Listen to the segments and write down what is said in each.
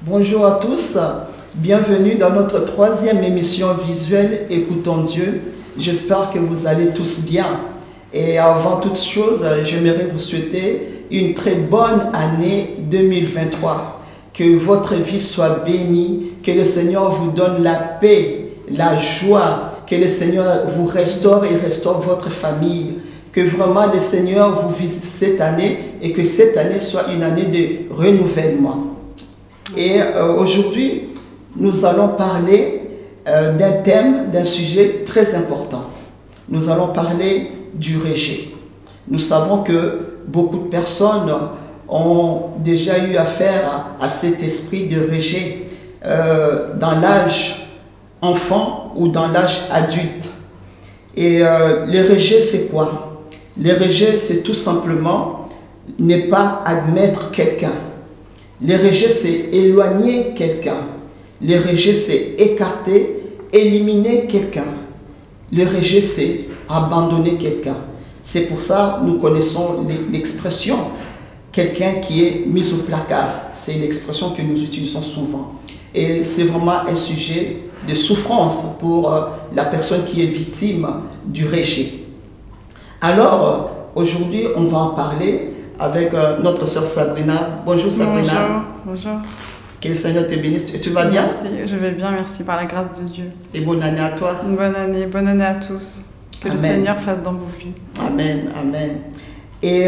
Bonjour à tous, bienvenue dans notre troisième émission visuelle Écoutons Dieu. J'espère que vous allez tous bien. Et avant toute chose, j'aimerais vous souhaiter une très bonne année 2023. Que votre vie soit bénie, que le Seigneur vous donne la paix, la joie, que le Seigneur vous restaure et restaure votre famille. Que vraiment le Seigneur vous visite cette année et que cette année soit une année de renouvellement. Et aujourd'hui, nous allons parler d'un thème, d'un sujet très important. Nous allons parler du rejet. Nous savons que beaucoup de personnes ont déjà eu affaire à cet esprit de rejet dans l'âge enfant ou dans l'âge adulte. Et le rejet, c'est quoi? Le rejet, c'est tout simplement ne pas admettre quelqu'un. Le rejet, c'est éloigner quelqu'un. Le rejet, c'est écarter, éliminer quelqu'un. Le rejet, c'est abandonner quelqu'un. C'est pour ça que nous connaissons l'expression « quelqu'un qui est mis au placard ». C'est l'expression que nous utilisons souvent. Et c'est vraiment un sujet de souffrance pour la personne qui est victime du rejet. Alors, aujourd'hui, on va en parler avec notre sœur Sabrina. Bonjour Sabrina. Bonjour. Que le Seigneur te bénisse. Tu vas bien? Merci, je vais bien, merci par la grâce de Dieu. Et bonne année à toi. Une bonne année à tous. Que Amen. Le Seigneur fasse dans vos vies. Amen, amen. Et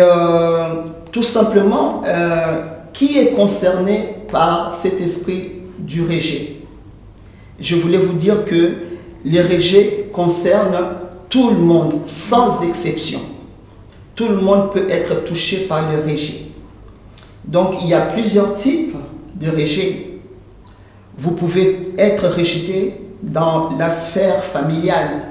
tout simplement, qui est concerné par cet esprit du rejet? Je voulais vous dire que le rejet concerne tout le monde, sans exception. Tout le monde peut être touché par le rejet. Donc, il y a plusieurs types de rejet. Vous pouvez être rejeté dans la sphère familiale.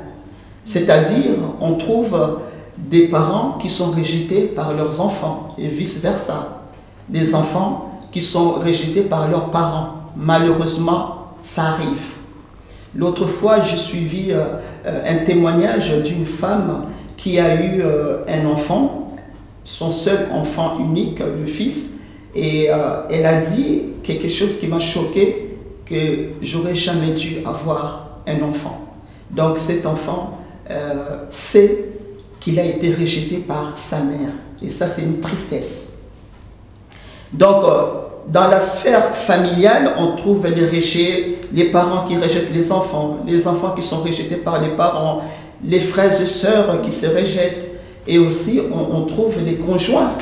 C'est-à-dire, on trouve des parents qui sont rejetés par leurs enfants et vice-versa. Des enfants qui sont rejetés par leurs parents. Malheureusement, ça arrive. L'autre fois, j'ai suivi un témoignage d'une femme qui a eu un enfant, son seul enfant unique, le fils, et elle a dit quelque chose qui m'a choqué, que j'aurais jamais dû avoir un enfant. Donc cet enfant sait qu'il a été rejeté par sa mère, et ça c'est une tristesse. Donc dans la sphère familiale, on trouve les rejets, les parents qui rejettent les enfants qui sont rejetés par les parents, les frères et sœurs qui se rejettent, et aussi on trouve les conjoints.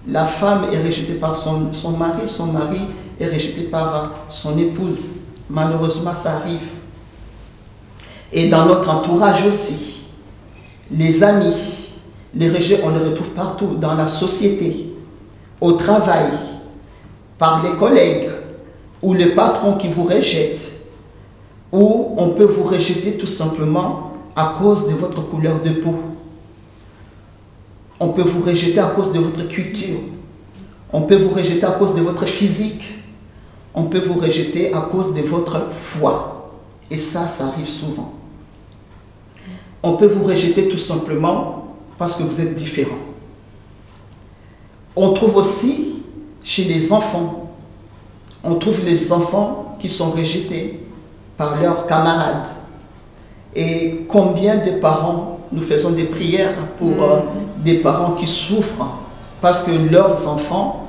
La femme est rejetée par son mari est rejeté par son épouse. Malheureusement, ça arrive. Et dans notre entourage aussi, les amis, les rejets, on les retrouve partout, dans la société, au travail, par les collègues, ou le patron qui vous rejette, ou on peut vous rejeter tout simplement à cause de votre couleur de peau. On peut vous rejeter à cause de votre culture. On peut vous rejeter à cause de votre physique. On peut vous rejeter à cause de votre foi. Et ça arrive souvent. On peut vous rejeter tout simplement parce que vous êtes différent. On trouve aussi chez les enfants, on trouve les enfants qui sont rejetés par leurs camarades. Et combien de parents, nous faisons des prières pour des parents qui souffrent parce que leurs enfants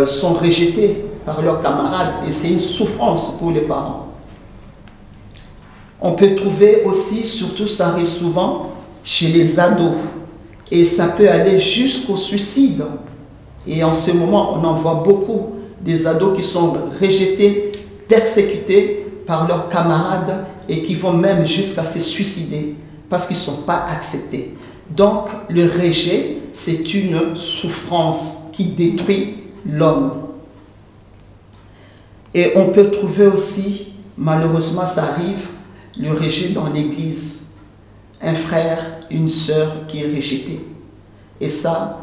sont rejetés par leurs camarades, et c'est une souffrance pour les parents. On peut trouver aussi, surtout ça arrive souvent, chez les ados, et ça peut aller jusqu'au suicide. Et en ce moment, on en voit beaucoup, des ados qui sont rejetés, persécutés par leurs camarades et qui vont même jusqu'à se suicider parce qu'ils ne sont pas acceptés. Donc, le rejet, c'est une souffrance qui détruit l'homme. Et on peut trouver aussi, malheureusement ça arrive, le rejet dans l'église. Un frère, une sœur qui est rejeté. Et ça,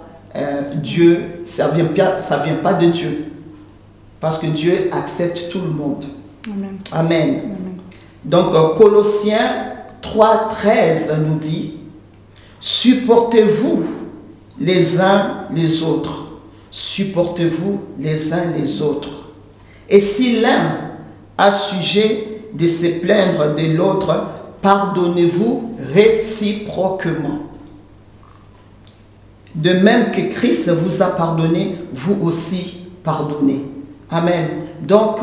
Dieu, ça vient pas de Dieu. Parce que Dieu accepte tout le monde. Amen. Amen. Amen. Donc Colossiens 3,13 nous dit, supportez-vous les uns les autres. Supportez-vous les uns les autres. Et si l'un a sujet de se plaindre de l'autre, pardonnez-vous réciproquement. De même que Christ vous a pardonné, vous aussi pardonnez. Amen. Donc,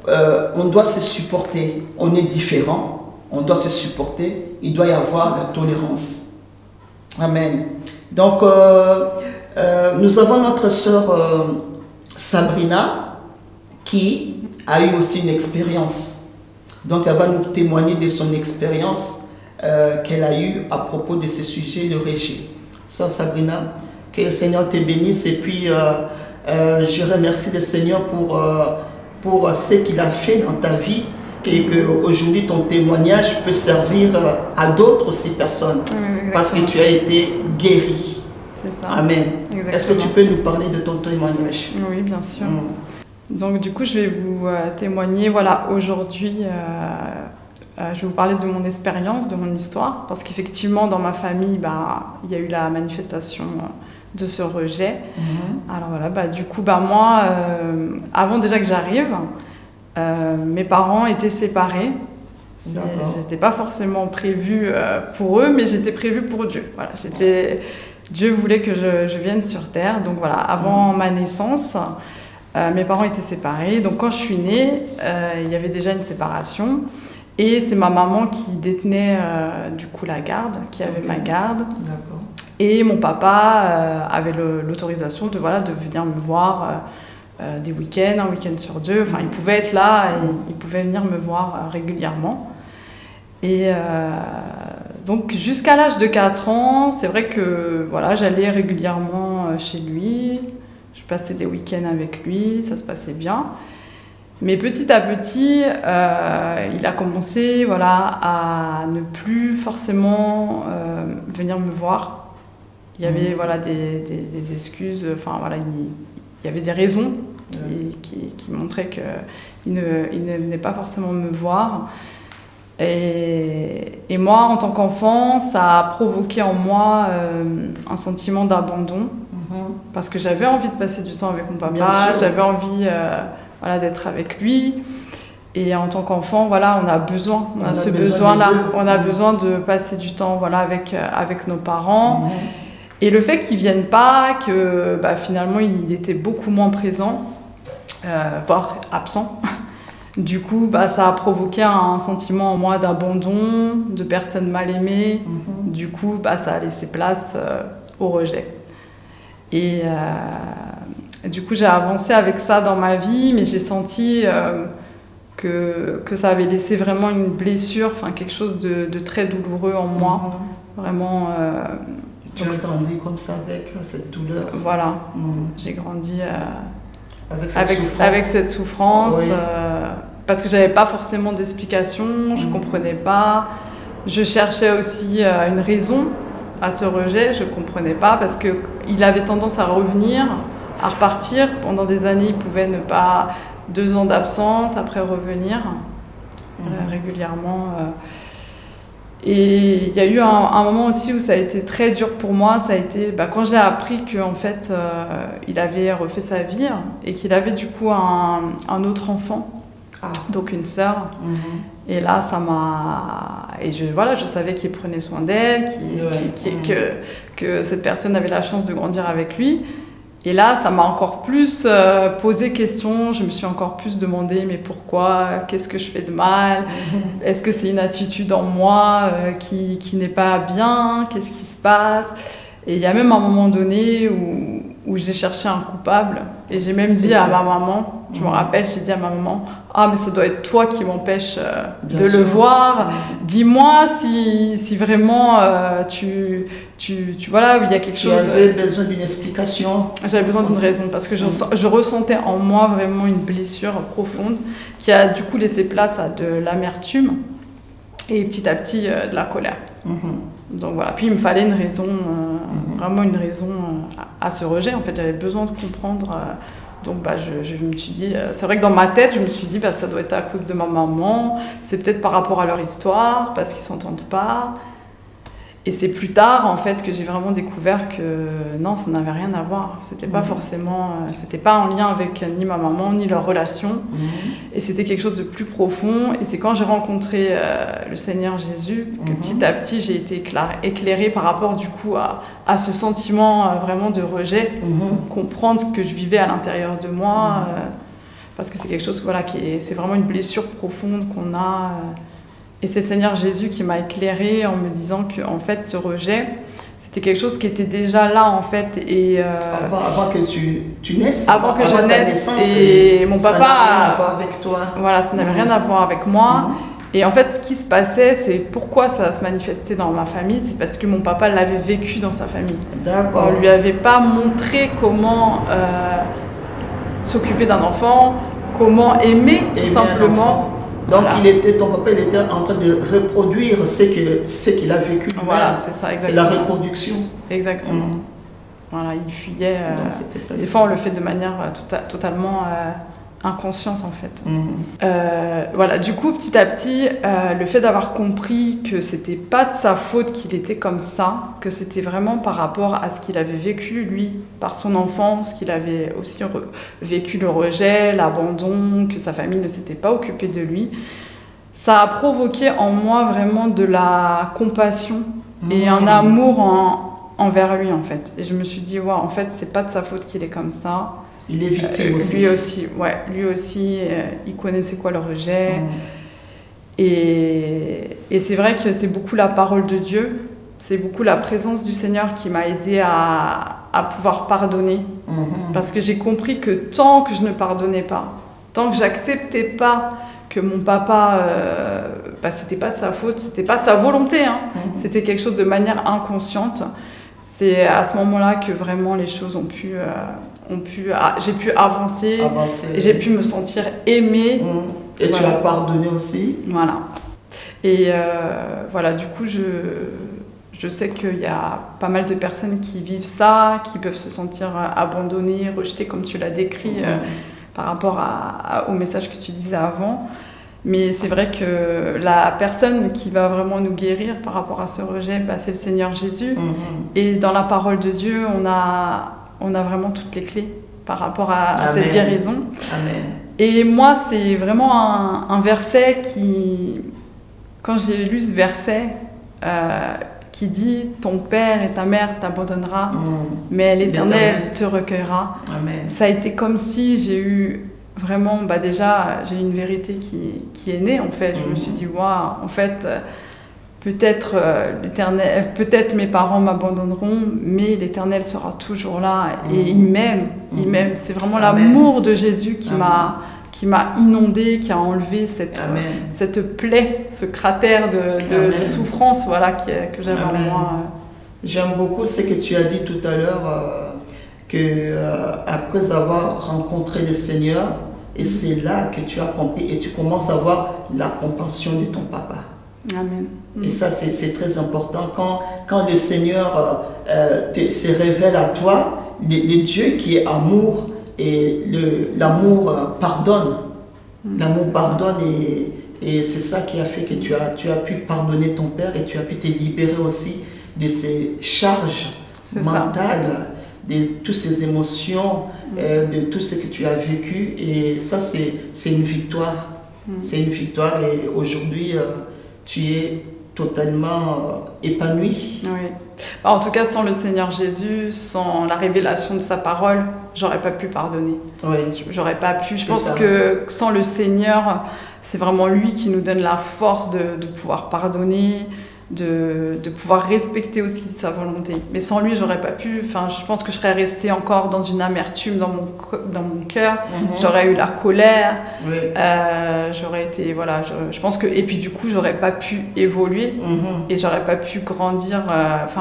on doit se supporter. On est différent, on doit se supporter. Il doit y avoir la tolérance. Amen. Donc, nous avons notre sœur Sabrina qui a eu aussi une expérience. Donc, elle va nous témoigner de son expérience qu'elle a eue à propos de ce sujet de rejet. Sœur Sabrina, que le Seigneur te bénisse et puis je remercie le Seigneur pour ce qu'il a fait dans ta vie et qu'aujourd'hui ton témoignage peut servir à d'autres aussi personnes parce que tu as été guéri. C'est ça. Amen. Est-ce que tu peux nous parler de ton témoignage? Oui, bien sûr. Donc du coup, je vais vous témoigner, voilà, aujourd'hui, je vais vous parler de mon expérience, de mon histoire, parce qu'effectivement, dans ma famille, il y a eu la manifestation de ce rejet. Alors voilà, du coup, moi, avant déjà que j'arrive, mes parents étaient séparés. J'étais pas forcément prévue pour eux, mais j'étais prévue pour Dieu. Voilà, Dieu voulait que je vienne sur terre. Donc voilà, avant ma naissance, mes parents étaient séparés. Donc quand je suis née, il y avait déjà une séparation. Et c'est ma maman qui détenait du coup la garde, qui avait ma garde. D'accord. Et mon papa avait l'autorisation de venir me voir des week-ends, un week-end sur deux. Enfin, il pouvait être là et il pouvait venir me voir régulièrement. Et donc jusqu'à l'âge de 4 ans, c'est vrai que j'allais régulièrement chez lui. Je passais des week-ends avec lui, ça se passait bien. Mais petit à petit, il a commencé à ne plus forcément venir me voir. Il y avait des excuses, il y avait des raisons qui montraient qu'il ne venait pas forcément me voir. Et moi, en tant qu'enfant, ça a provoqué en moi un sentiment d'abandon. Parce que j'avais envie de passer du temps avec mon papa, j'avais envie d'être avec lui. Et en tant qu'enfant, on a besoin, on a ce besoin-là. On a besoin de passer du temps avec nos parents. Et le fait qu'il ne vienne pas, que finalement il était beaucoup moins présent, voire absent, du coup ça a provoqué un sentiment en moi d'abandon, de personne mal aimée. Du coup ça a laissé place au rejet. Et du coup j'ai avancé avec ça dans ma vie, mais j'ai senti que ça avait laissé vraiment une blessure, quelque chose de très douloureux en moi. Vraiment... Tu as grandi comme ça avec cette douleur. Voilà, j'ai grandi avec cette souffrance, parce que j'avais pas forcément d'explication, je comprenais pas. Je cherchais aussi une raison à ce rejet, je comprenais pas, parce qu'il avait tendance à revenir, à repartir. Pendant des années, il pouvait ne pas... 2 ans d'absence, après revenir régulièrement. Et il y a eu un moment aussi où ça a été très dur pour moi. Ça a été quand j'ai appris qu'en fait, il avait refait sa vie et qu'il avait du coup un autre enfant, donc une sœur. Et là, ça m'a... Et je savais qu'il prenait soin d'elle, que cette personne avait la chance de grandir avec lui. Et là, ça m'a encore plus posé question. Je me suis encore plus demandé, mais pourquoi? Qu'est-ce que je fais de mal? Est-ce que c'est une attitude en moi qui n'est pas bien? Qu'est-ce qui se passe? Et il y a même un moment donné où j'ai cherché un coupable. Et j'ai même dit à ma maman, je me rappelle, j'ai dit à ma maman, « Ah, mais ça doit être toi qui m'empêche de le voir. Dis-moi si vraiment il y a quelque chose... » Tu avais besoin d'une explication. J'avais besoin d'une raison, parce que je ressentais en moi vraiment une blessure profonde qui a du coup laissé place à de l'amertume et petit à petit de la colère. Donc voilà, puis il me fallait une raison, vraiment une raison à ce rejet. En fait, j'avais besoin de comprendre Donc je me suis dit, c'est vrai que dans ma tête, je me suis dit, ça doit être à cause de ma maman, c'est peut-être par rapport à leur histoire, parce qu'ils s'entendent pas. Et c'est plus tard, en fait, que j'ai vraiment découvert que non, ça n'avait rien à voir. C'était pas forcément, c'était pas en lien avec ni ma maman, ni leur relation. Et c'était quelque chose de plus profond. Et c'est quand j'ai rencontré le Seigneur Jésus que petit à petit, j'ai été éclairée par rapport, du coup, à ce sentiment vraiment de rejet. Comprendre ce que je vivais à l'intérieur de moi. Parce que c'est quelque chose, voilà, c'est vraiment une blessure profonde qu'on a. Et c'est le Seigneur Jésus qui m'a éclairée en me disant que, en fait, ce rejet, c'était quelque chose qui était déjà là, en fait. Et, avant que tu naisses. Avant que je naisse. Et mon papa. Ça n'avait rien à voir avec toi. Voilà, ça n'avait rien à voir avec moi. Et en fait, ce qui se passait, c'est pourquoi ça se manifestait dans ma famille, c'est parce que mon papa l'avait vécu dans sa famille. D'accord. On lui avait pas montré comment s'occuper d'un enfant, comment aimer, tout simplement. Donc ton papa, il était en train de reproduire ce qu'il a vécu. Voilà, c'est ça, exactement. C'est la reproduction. Exactement. Voilà, il fuyait. Donc, c'était ça, des fois, on le fait de manière totalement inconsciente, en fait. Voilà, du coup, petit à petit, le fait d'avoir compris que c'était pas de sa faute qu'il était comme ça, que c'était vraiment par rapport à ce qu'il avait vécu, lui, par son enfance, qu'il avait aussi vécu le rejet, l'abandon, que sa famille ne s'était pas occupée de lui, ça a provoqué en moi vraiment de la compassion et un amour envers lui, en fait. Et je me suis dit, ouais, en fait, c'est pas de sa faute qu'il est comme ça. Il est victime aussi. Lui aussi, il connaissait quoi le rejet. Et c'est vrai que c'est beaucoup la parole de Dieu, c'est beaucoup la présence du Seigneur qui m'a aidée à pouvoir pardonner. Parce que j'ai compris que tant que je ne pardonnais pas, tant que j'acceptais pas que mon papa, c'était pas de sa faute, c'était pas sa volonté, c'était quelque chose de manière inconsciente. C'est à ce moment-là que vraiment les choses j'ai pu avancer et j'ai pu me sentir aimée. Et tu as pardonné aussi. Voilà. Et voilà, du coup, je sais qu'il y a pas mal de personnes qui vivent ça, qui peuvent se sentir abandonnées, rejetées, comme tu l'as décrit, par rapport au message que tu disais avant. Mais c'est vrai que la personne qui va vraiment nous guérir par rapport à ce rejet, c'est le Seigneur Jésus. Et dans la parole de Dieu, on a vraiment toutes les clés par rapport à cette guérison. Amen. Et moi, c'est vraiment un verset qui, quand j'ai lu ce verset, qui dit « Ton père et ta mère t'abandonnera, mais l'Éternel te recueillera ». Ça a été comme si j'ai eu vraiment, déjà, j'ai une vérité qui est née, en fait. Je me suis dit, waouh, en fait, peut-être l'Éternel, peut-être mes parents m'abandonneront, mais l'Éternel sera toujours là et il m'aime. C'est vraiment l'amour de Jésus qui m'a inondée, qui a enlevé cette plaie, ce cratère de souffrance, voilà, que j'avais en moi. J'aime beaucoup ce que tu as dit tout à l'heure, que après avoir rencontré le Seigneur, et c'est là que tu as compris et tu commences à voir la compassion de ton papa. Amen. Et ça, c'est très important. Quand le Seigneur se révèle à toi, le Dieu qui est amour, et l'amour pardonne. L'amour pardonne et c'est ça qui a fait que tu as pu pardonner ton père et tu as pu te libérer aussi de ces charges mentales, de toutes ces émotions, de tout ce que tu as vécu. Et ça, c'est une victoire. C'est une victoire et aujourd'hui, tu es totalement épanoui. Oui. En tout cas, sans le Seigneur Jésus, sans la révélation de sa parole, j'aurais pas pu pardonner. Oui. J'aurais pas pu. Je pense que sans le Seigneur, c'est vraiment lui qui nous donne la force de pouvoir pardonner, de pouvoir respecter aussi sa volonté. Mais sans lui, j'aurais pas pu. Enfin, je pense que je serais restée encore dans une amertume dans mon cœur. J'aurais eu la colère. Oui. J'aurais été, voilà, je pense que, et puis du coup, j'aurais pas pu évoluer et j'aurais pas pu grandir,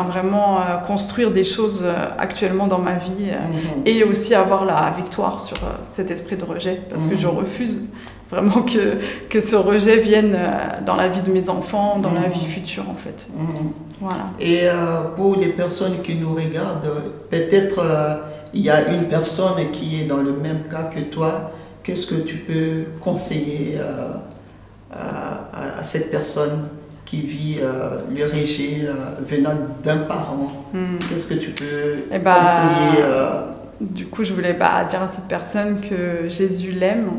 vraiment construire des choses actuellement dans ma vie et aussi avoir la victoire sur cet esprit de rejet, parce que je refuse vraiment que ce rejet vienne dans la vie de mes enfants, dans la vie future, en fait. Voilà. Et pour les personnes qui nous regardent, peut-être il y a une personne qui est dans le même cas que toi, qu'est-ce que tu peux conseiller à cette personne qui vit le rejet venant d'un parent? Qu'est-ce que tu peux conseiller Du coup, je voulais dire à cette personne que Jésus l'aime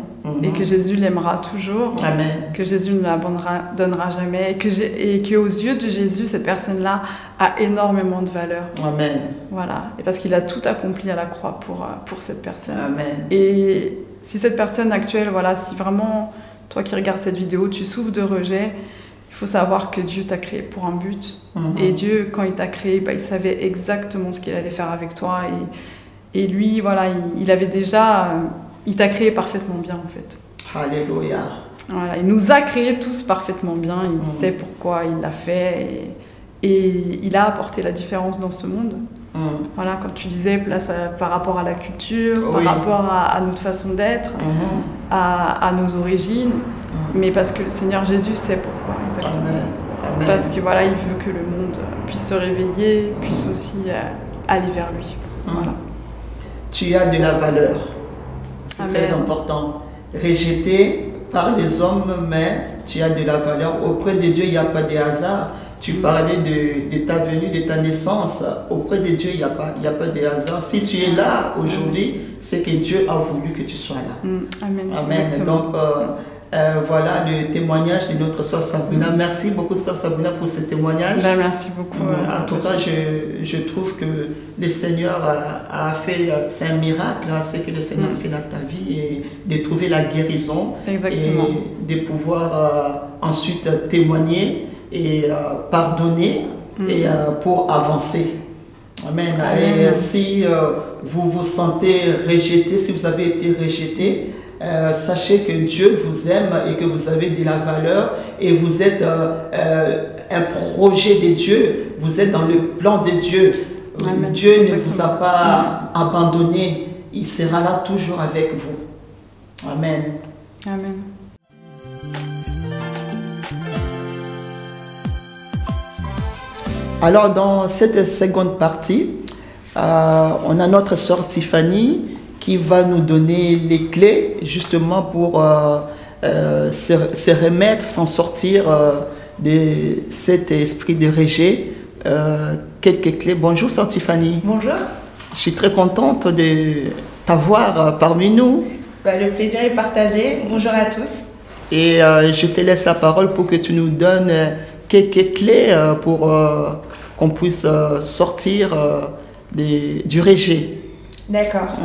et que Jésus l'aimera toujours. Amen. Que Jésus ne l'abandonnera jamais et que aux yeux de Jésus, cette personne-là a énormément de valeur. Amen. Voilà. Et parce qu'il a tout accompli à la croix pour cette personne. Amen. Et si cette personne actuelle, voilà, si vraiment toi qui regardes cette vidéo, tu souffres de rejet, il faut savoir que Dieu t'a créé pour un but. Et Dieu, quand il t'a créé, il savait exactement ce qu'il allait faire avec toi. Et lui, voilà, il avait déjà... il t'a créé parfaitement bien, en fait. Alléluia. Voilà, il nous a créés tous parfaitement bien. Il sait pourquoi il l'a fait. Et il a apporté la différence dans ce monde. Voilà, comme tu disais, là, par rapport à la culture, par rapport à notre façon d'être, à nos origines. Mais parce que le Seigneur Jésus sait pourquoi, exactement. Amen. Amen. Parce que voilà, il veut que le monde puisse se réveiller, puisse aussi aller vers lui. Voilà. Tu as de la valeur. C'est très important. Rejeté par les hommes, mais tu as de la valeur. Auprès de Dieu, il n'y a pas de hasard. Tu parlais de ta venue, de ta naissance. Auprès de Dieu, il n'y a pas de hasard. Si tu es là aujourd'hui, c'est que Dieu a voulu que tu sois là. Amen. Amen. Exactement. Donc, voilà le témoignage de notre sœur Sabrina. Merci beaucoup, sœur Sabrina, pour ce témoignage. Merci beaucoup. En tout cas, je trouve que le Seigneur a fait, c'est un miracle, ce que le Seigneur a fait dans ta vie, et de trouver la guérison. Exactement. Et de pouvoir ensuite témoigner et pardonner et pour avancer. Amen. Amen. Et si vous vous sentez rejeté, si vous avez été rejeté, sachez que Dieu vous aime et que vous avez de la valeur et vous êtes un projet de Dieu, vous êtes dans le plan de Dieu. Amen. Dieu ne vous a pas abandonné, il sera là toujours avec vous. Amen. Amen. Alors dans cette seconde partie, on a notre sœur Tiffany qui va nous donner les clés justement pour se remettre, s'en sortir de cet esprit de rejet. Quelques clés. Bonjour sœur Tiffany. Bonjour. Je suis très contente de t'avoir parmi nous. Le plaisir est partagé. Bonjour à tous. Et je te laisse la parole pour que tu nous donnes quelques clés pour qu'on puisse sortir du rejet. D'accord.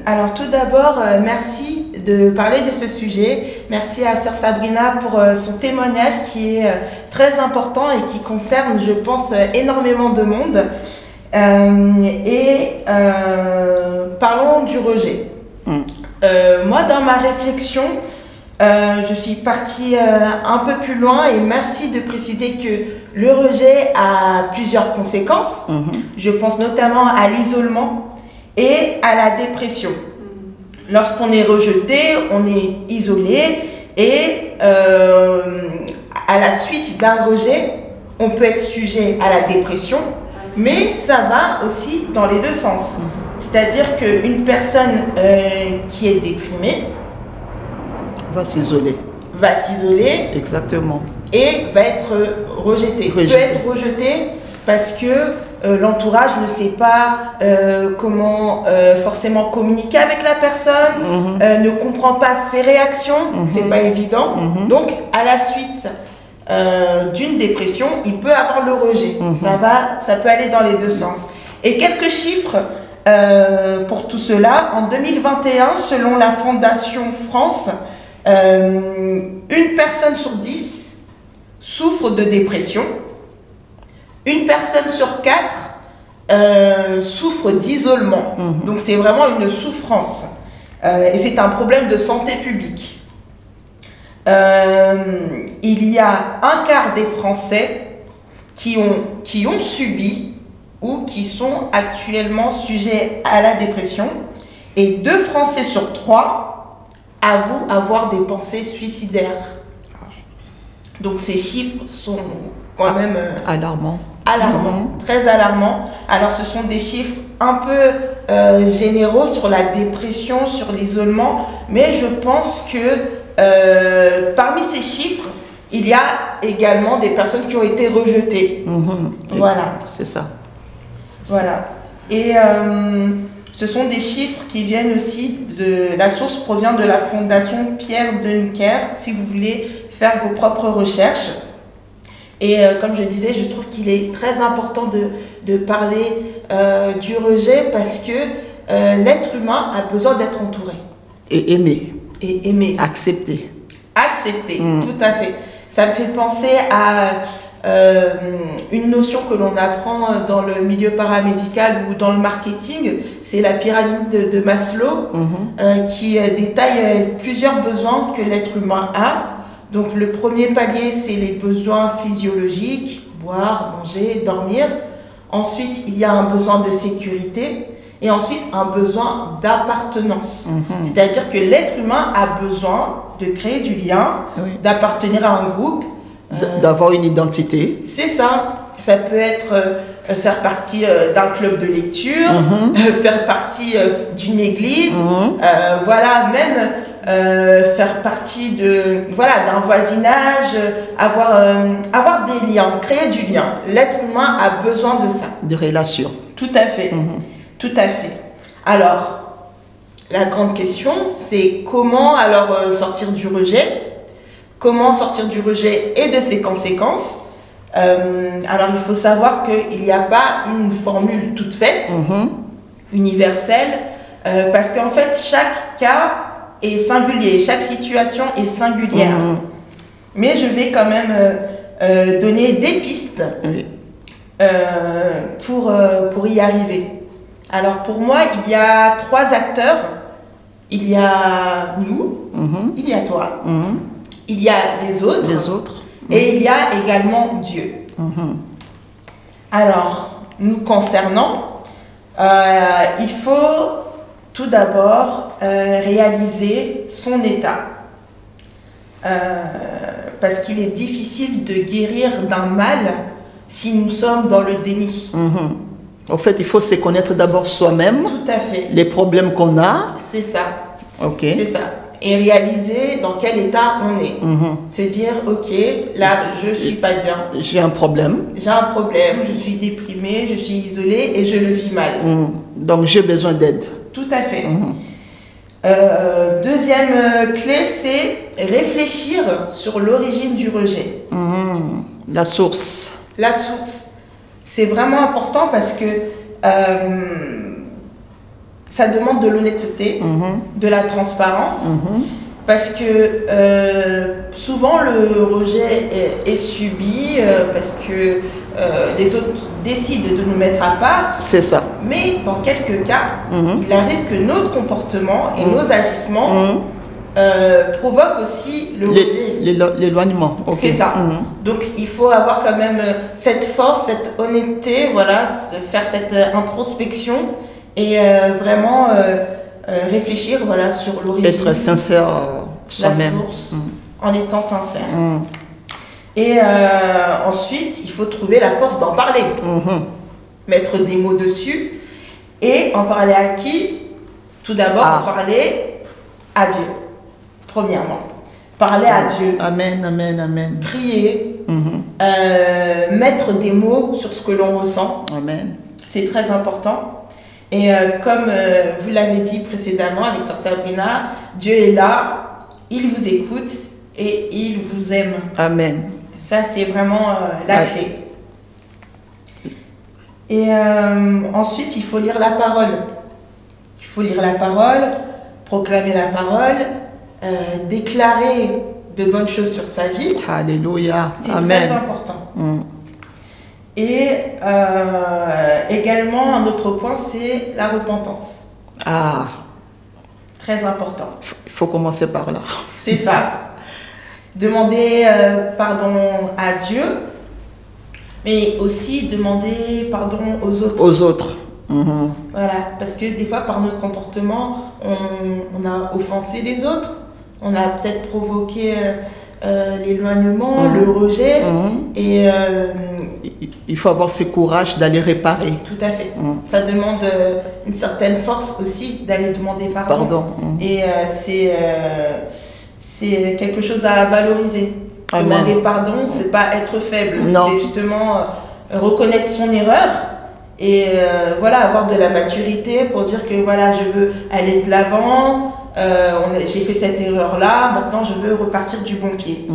Alors tout d'abord, merci de parler de ce sujet. Merci à sœur Sabrina pour son témoignage qui est très important et qui concerne, je pense, énormément de monde. Parlons du rejet. Moi, dans ma réflexion, je suis partie un peu plus loin et merci de préciser que le rejet a plusieurs conséquences. Je pense notamment à l'isolement et à la dépression. Lorsqu'on est rejeté, on est isolé et à la suite d'un rejet, on peut être sujet à la dépression, mais ça va aussi dans les deux sens. C'est-à-dire qu'une personne qui est déprimée Va s'isoler. Exactement. Et va être rejetée. Peut être rejetée parce que l'entourage ne sait pas comment forcément communiquer avec la personne, ne comprend pas ses réactions, c'est pas évident. Donc à la suite d'une dépression, il peut avoir le rejet. Ça peut aller dans les deux sens. Et quelques chiffres pour tout cela. En 2021, selon la Fondation France, une personne sur 10 souffre de dépression. Une personne sur 4 souffre d'isolement. Donc c'est vraiment une souffrance. Et c'est un problème de santé publique. Il y a un quart des Français qui ont subi ou qui sont actuellement sujets à la dépression. Et 2 Français sur 3 avouent avoir des pensées suicidaires. Donc ces chiffres sont quand même alarmants. alarmants, très alarmants. Alors ce sont des chiffres un peu généraux sur la dépression, sur l'isolement, mais je pense que parmi ces chiffres, il y a également des personnes qui ont été rejetées. Voilà. C'est ça. Voilà. Et ce sont des chiffres qui viennent aussi de... La source provient de la fondation Pierre Denker, si vous voulez faire vos propres recherches. Et comme je disais, je trouve qu'il est très important de parler du rejet parce que l'être humain a besoin d'être entouré. Et aimé. Et aimé. Accepté. Accepté, tout à fait. Ça me fait penser à une notion que l'on apprend dans le milieu paramédical ou dans le marketing, c'est la pyramide de Maslow qui détaille plusieurs besoins que l'être humain a. Donc le premier palier, c'est les besoins physiologiques, boire, manger, dormir. Ensuite, il y a un besoin de sécurité et ensuite un besoin d'appartenance. C'est-à-dire que l'être humain a besoin de créer du lien, d'appartenir à un groupe. D'avoir une identité. C'est ça. Ça peut être faire partie d'un club de lecture, faire partie d'une église, voilà, même faire partie d'un voisinage, avoir des liens, créer du lien. L'être humain a besoin de ça. De relations. Tout à fait. Tout à fait. Alors, la grande question, c'est comment alors sortir du rejet? Comment sortir du rejet et de ses conséquences? Alors, il faut savoir qu'il n'y a pas une formule toute faite, universelle, parce qu'en fait, chaque cas est singulier, chaque situation est singulière. Mais je vais quand même donner des pistes pour y arriver. Alors, pour moi, il y a 3 acteurs. Il y a nous, il y a toi, il y a les autres, et il y a également Dieu. Alors, nous concernant, il faut tout d'abord réaliser son état. Parce qu'il est difficile de guérir d'un mal si nous sommes dans le déni. En fait, il faut se connaître d'abord soi-même. Tout à fait. Les problèmes qu'on a. C'est ça. Ok. C'est ça. Et réaliser dans quel état on est. Se dire, ok, là, je suis pas bien. J'ai un problème. J'ai un problème, je suis déprimée, je suis isolée et je le vis mal. Donc, j'ai besoin d'aide. Tout à fait. Deuxième clé, c'est réfléchir sur l'origine du rejet. La source. La source. C'est vraiment important parce que ça demande de l'honnêteté, de la transparence, parce que souvent le rejet est subi parce que les autres décident de nous mettre à part. C'est ça. Mais dans quelques cas, il arrive que notre comportement et nos agissements provoquent aussi le rejet. L'éloignement. Okay. C'est ça. Donc il faut avoir quand même cette force, cette honnêteté, voilà, faire cette introspection et vraiment réfléchir voilà, sur l'origine. Être sincère soi-même. La source, en étant sincère. Et ensuite, il faut trouver la force d'en parler. Mettre des mots dessus. Et en parler à qui? Tout d'abord, en parler à Dieu. Premièrement. Parler à Dieu. Amen, amen, amen. Prier. Mettre des mots sur ce que l'on ressent. Amen. C'est très important. Et comme vous l'avez dit précédemment avec Sœur Sabrina, Dieu est là, il vous écoute et il vous aime. Amen. Ça, c'est vraiment la clé. Et ensuite, il faut lire la parole. Il faut lire la parole, proclamer la parole, déclarer de bonnes choses sur sa vie. Alléluia. C'est Amen. très important. Et également, un autre point, c'est la repentance. Très important. Il faut commencer par là. C'est ça. Demander pardon à Dieu, mais aussi demander pardon aux autres. Aux autres. Voilà, parce que des fois, par notre comportement, on a offensé les autres, on a peut-être provoqué l'éloignement, le rejet, et il faut avoir ce courage d'aller réparer. Tout à fait. Ça demande une certaine force aussi d'aller demander pardon. Et c'est quelque chose à valoriser. Amen. Demander pardon, c'est pas être faible. Non. C'est justement reconnaître son erreur et voilà, avoir de la maturité pour dire que voilà, je veux aller de l'avant. J'ai fait cette erreur-là, maintenant je veux repartir du bon pied.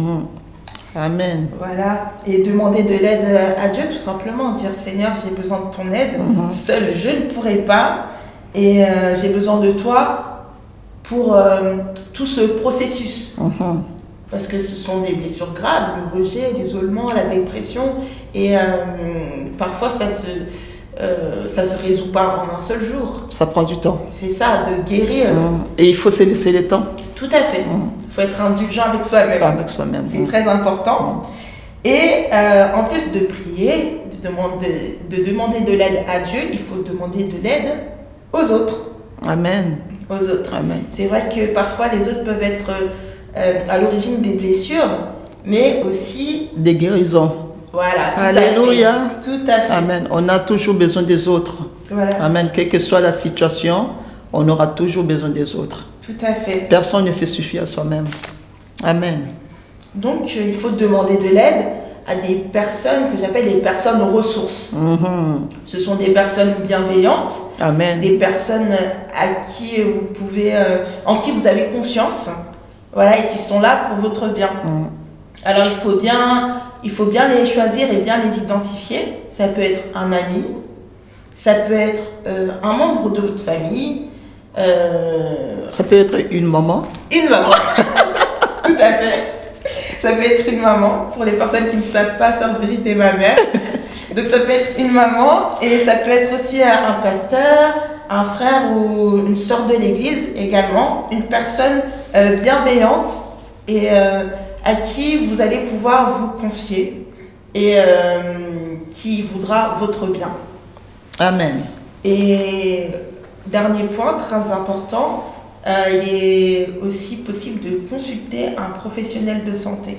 Amen. Voilà, et demander de l'aide à Dieu tout simplement, dire Seigneur, j'ai besoin de ton aide, seul je ne pourrai pas, et j'ai besoin de toi pour tout ce processus. Parce que ce sont des blessures graves, le rejet, l'isolement, la dépression, et parfois ça se résout pas en un seul jour. Ça prend du temps. C'est ça, de guérir. Et il faut se laisser le temps. Tout à fait. Il faut être indulgent avec soi-même. Avec soi-même. C'est très important. Et en plus de prier, de demander de l'aide à Dieu, il faut demander de l'aide aux autres. Amen. Aux autres. Amen. C'est vrai que parfois les autres peuvent être à l'origine des blessures, mais aussi des guérisons. Voilà. Alléluia. Tout à fait. Amen. On a toujours besoin des autres. Voilà. Amen. Quelle que soit la situation, on aura toujours besoin des autres. Tout à fait. Personne ne se suffit à soi-même. Amen. Donc, il faut demander de l'aide à des personnes que j'appelle les personnes ressources. Ce sont des personnes bienveillantes. Amen. Des personnes à qui vous pouvez, en qui vous avez confiance. Voilà, et qui sont là pour votre bien. Alors, il faut bien les choisir et bien les identifier. Ça peut être un ami, ça peut être un membre de votre famille. Ça peut être une maman. Une maman. Tout à fait. Ça peut être une maman, pour les personnes qui ne savent pas, Sœur Brigitte est ma mère. Donc ça peut être une maman et ça peut être aussi un pasteur, un frère ou une sœur de l'église également. Une personne bienveillante et à qui vous allez pouvoir vous confier et qui voudra votre bien. Amen. Et dernier point très important, il est aussi possible de consulter un professionnel de santé.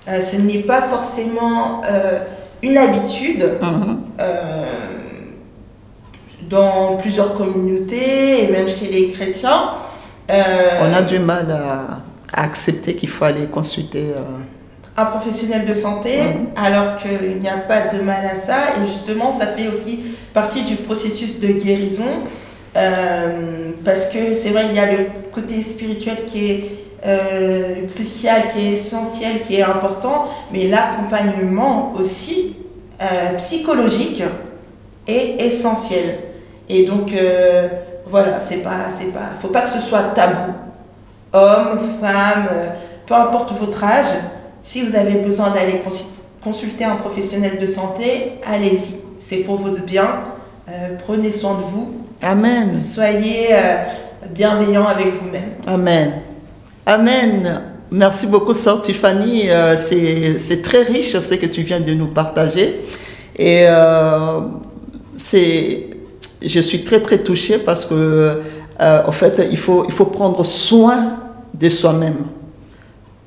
Ce n'est pas forcément une habitude dans plusieurs communautés et même chez les chrétiens. On a du mal à accepter qu'il faut aller consulter un professionnel de santé, alors qu'il n'y a pas de mal à ça. Et justement, ça fait aussi partie du processus de guérison. Parce que c'est vrai, il y a le côté spirituel qui est crucial, qui est essentiel, qui est important, mais l'accompagnement aussi psychologique est essentiel. Et donc, voilà, faut pas que ce soit tabou. Homme, femme, peu importe votre âge, si vous avez besoin d'aller consulter un professionnel de santé, allez-y. C'est pour votre bien. Prenez soin de vous. Amen. Soyez bienveillant avec vous-même. Amen. Amen. Merci beaucoup, Sœur Tiffany. C'est très riche ce que tu viens de nous partager. Et je suis très très touchée parce que en fait, il faut prendre soin de soi-même.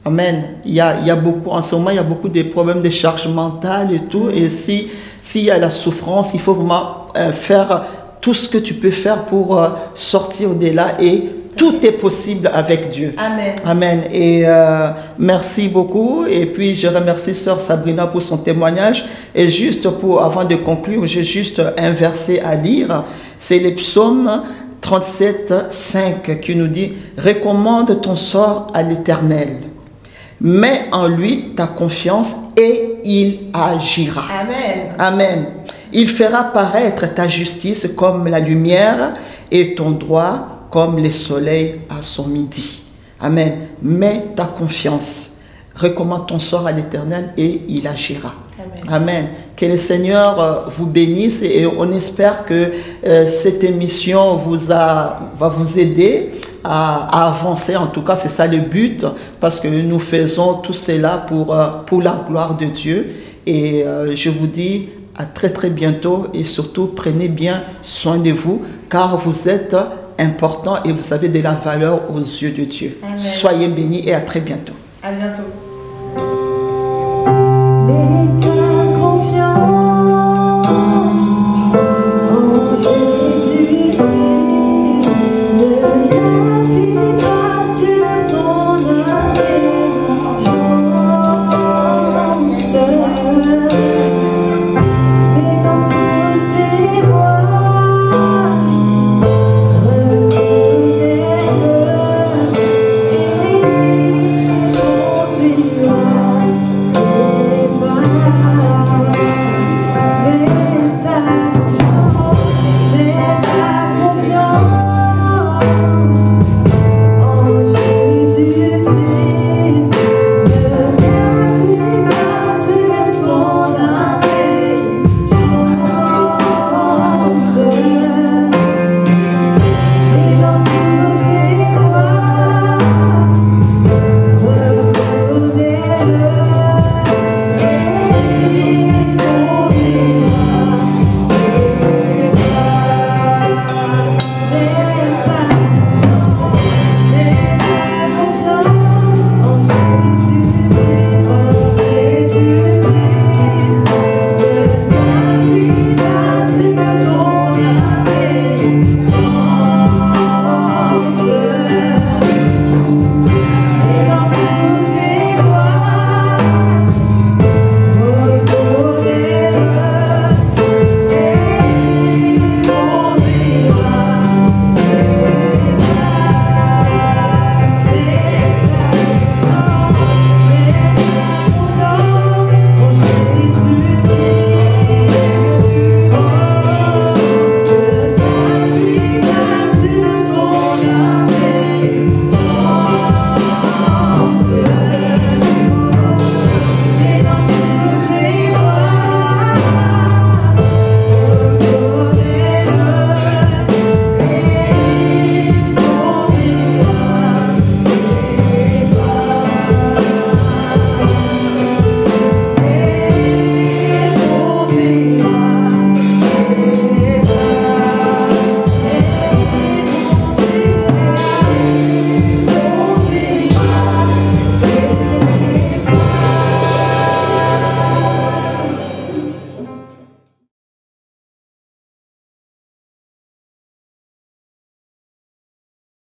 Amen. Il y a beaucoup, en ce moment, il y a beaucoup de problèmes de charge mentale et tout. Et s'il y a la souffrance, il faut vraiment faire tout ce que tu peux faire pour sortir de là. Et tout est possible avec Dieu. Amen. Amen. Et merci beaucoup. Et puis, je remercie Sœur Sabrina pour son témoignage. Et juste avant de conclure, j'ai juste un verset à lire. C'est le psaume 37, 5 qui nous dit « Recommande ton sort à l'Éternel. Mets en lui ta confiance et il agira. » Amen. Amen. Il fera paraître ta justice comme la lumière et ton droit comme le soleil à son midi. Amen. Mets ta confiance. Recommande ton sort à l'Éternel et il agira. Amen. Amen. Que le Seigneur vous bénisse et on espère que cette émission va vous aider à avancer. En tout cas, c'est ça le but, parce que nous faisons tout cela pour la gloire de Dieu. Et je vous dis à très très bientôt et surtout prenez bien soin de vous car vous êtes important et vous avez de la valeur aux yeux de Dieu. Amen. Soyez bénis et à très bientôt. À bientôt.